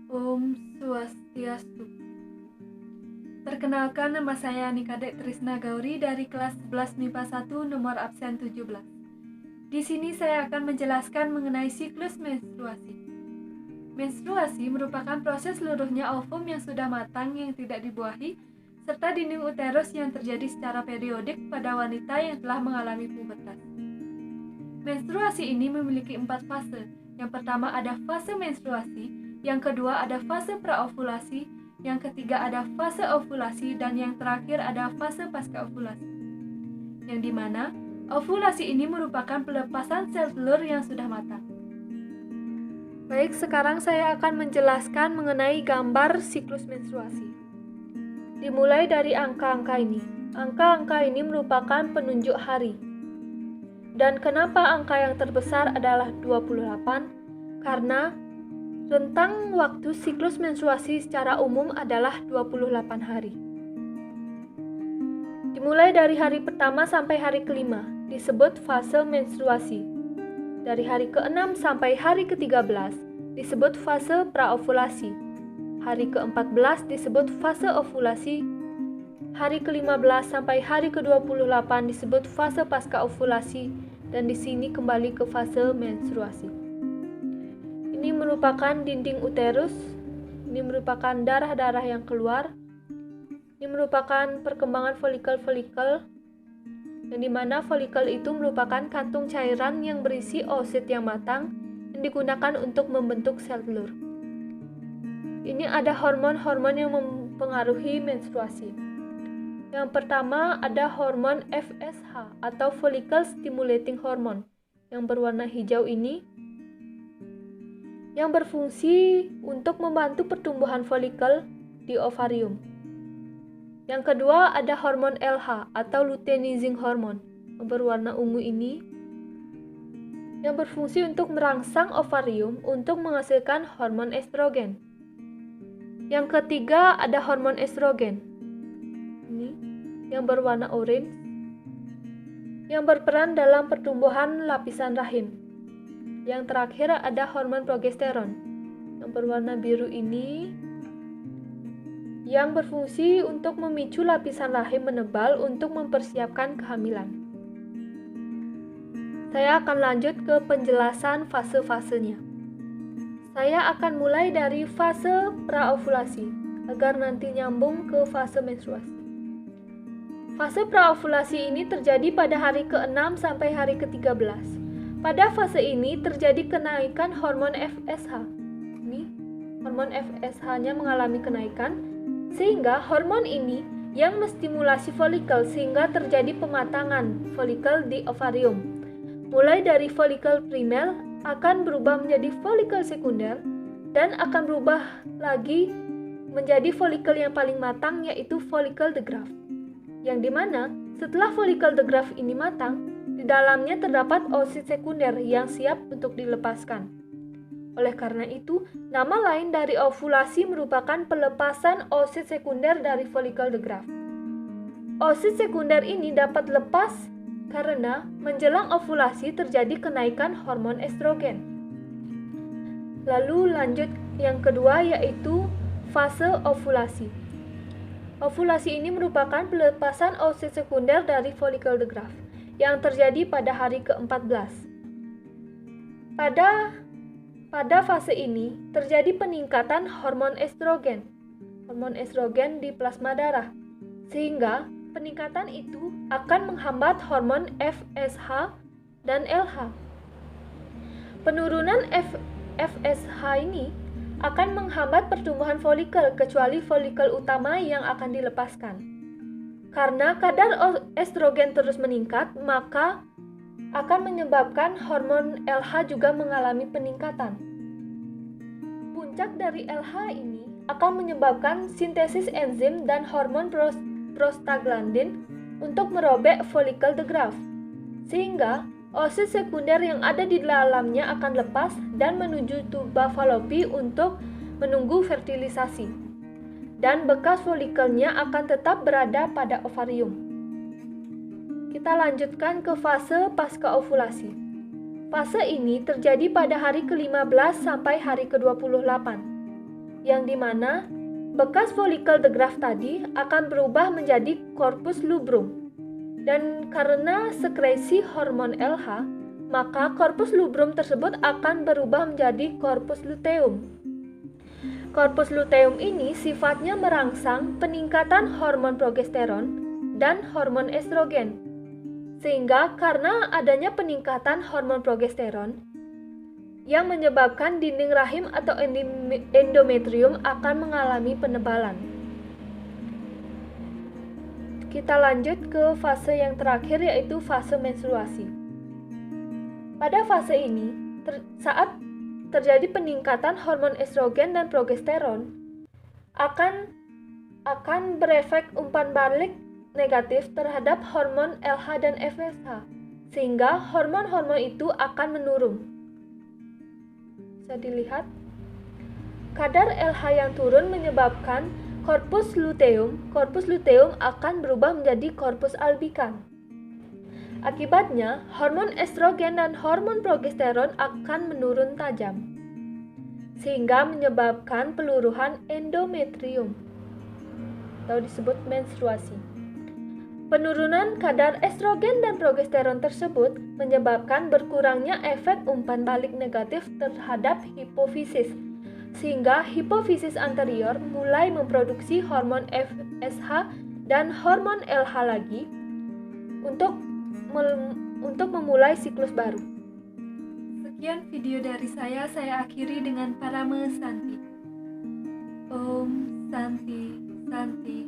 Om Swastiastu. Perkenalkan, nama saya Nikadek Trisna Gauri dari kelas 11 MIPA 1 nomor absen 17. Di sini saya akan menjelaskan mengenai siklus menstruasi. Menstruasi merupakan proses seluruhnya ovum yang sudah matang yang tidak dibuahi, serta dinding uterus yang terjadi secara periodik pada wanita yang telah mengalami pubertas. Menstruasi ini memiliki 4 fase. Yang pertama ada fase menstruasi, yang kedua ada fase praovulasi, yang ketiga ada fase ovulasi, dan yang terakhir ada fase pasca ovulasi. Yang dimana ovulasi ini merupakan pelepasan sel telur yang sudah matang. Baik, sekarang saya akan menjelaskan mengenai gambar siklus menstruasi. Dimulai dari angka-angka ini. Angka-angka ini merupakan penunjuk hari. Dan kenapa angka yang terbesar adalah 28? Karena rentang waktu siklus menstruasi secara umum adalah 28 hari. Dimulai dari hari pertama sampai hari kelima disebut fase menstruasi. Dari hari ke-6 sampai hari ke-13 disebut fase praovulasi. Hari ke-14 disebut fase ovulasi. Hari ke-15 sampai hari ke-28 disebut fase pasca ovulasi, dan di sini kembali ke fase menstruasi. Ini merupakan dinding uterus, ini merupakan darah-darah yang keluar, ini merupakan perkembangan folikel-folikel, yang dimana folikel itu merupakan kantung cairan yang berisi oosit yang matang yang digunakan untuk membentuk sel telur. Ini ada hormon-hormon yang mempengaruhi menstruasi. Yang pertama ada hormon FSH atau follicle stimulating hormone yang berwarna hijau ini yang berfungsi untuk membantu pertumbuhan folikel di ovarium. Yang kedua ada hormon LH atau luteinizing hormone yang berwarna ungu ini yang berfungsi untuk merangsang ovarium untuk menghasilkan hormon estrogen. Yang ketiga ada hormon estrogen yang berwarna oranye yang berperan dalam pertumbuhan lapisan rahim. Yang terakhir ada hormon progesteron yang berwarna biru ini yang berfungsi untuk memicu lapisan rahim menebal untuk mempersiapkan kehamilan. Saya akan lanjut ke penjelasan fase-fasenya. Saya akan mulai dari fase praovulasi agar nanti nyambung ke fase menstruasi. Fase praovulasi ini terjadi pada hari ke-6 sampai hari ke-13. Pada fase ini terjadi kenaikan hormon FSH. Ini hormon FSH-nya mengalami kenaikan sehingga hormon ini yang menstimulasi folikel sehingga terjadi pematangan folikel di ovarium. Mulai dari folikel primer akan berubah menjadi folikel sekunder dan akan berubah lagi menjadi folikel yang paling matang, yaitu folikel de Graaff. Yang dimana setelah folikel de Graaff ini matang, di dalamnya terdapat oosit sekunder yang siap untuk dilepaskan. Oleh karena itu, nama lain dari ovulasi merupakan pelepasan oosit sekunder dari folikel de Graaff. Oosit sekunder ini dapat lepas karena menjelang ovulasi terjadi kenaikan hormon estrogen. Lalu lanjut yang kedua, yaitu fase ovulasi. Ovulasi ini merupakan pelepasan oosit sekunder dari folikel de Graaff yang terjadi pada hari ke-14. Pada fase ini terjadi peningkatan hormon estrogen di plasma darah, sehingga peningkatan itu akan menghambat hormon FSH dan LH. Penurunan FSH ini akan menghambat pertumbuhan folikel kecuali folikel utama yang akan dilepaskan. Karena kadar estrogen terus meningkat, maka akan menyebabkan hormon LH juga mengalami peningkatan. Puncak dari LH ini akan menyebabkan sintesis enzim dan hormon prostaglandin untuk merobek folikel de Graaff, sehingga oosit sekunder yang ada di dalamnya akan lepas dan menuju tuba falopi untuk menunggu fertilisasi. Dan bekas folikelnya akan tetap berada pada ovarium. Kita lanjutkan ke fase pasca ovulasi. Fase ini terjadi pada hari ke-15 sampai hari ke-28. yang dimana bekas folikel the graft tadi akan berubah menjadi corpus luteum. Dan karena sekresi hormon LH, maka corpus luteum tersebut akan berubah menjadi corpus luteum. Corpus luteum ini sifatnya merangsang peningkatan hormon progesteron dan hormon estrogen. Sehingga karena adanya peningkatan hormon progesteron yang menyebabkan dinding rahim atau endometrium akan mengalami penebalan. Kita lanjut ke fase yang terakhir, yaitu fase menstruasi. Pada fase ini, saat terjadi peningkatan hormon estrogen dan progesteron, akan berefek umpan balik negatif terhadap hormon LH dan FSH, sehingga hormon-hormon itu akan menurun. Bisa dilihat, kadar LH yang turun menyebabkan corpus luteum akan berubah menjadi corpus albicans. Akibatnya, hormon estrogen dan hormon progesteron akan menurun tajam, sehingga menyebabkan peluruhan endometrium atau disebut menstruasi. Penurunan kadar estrogen dan progesteron tersebut menyebabkan berkurangnya efek umpan balik negatif terhadap hipofisis, sehingga hipofisis anterior mulai memproduksi hormon FSH dan hormon LH lagi untuk memulai siklus baru. Sekian video dari saya akhiri dengan Parama Santi. Om Santi Santi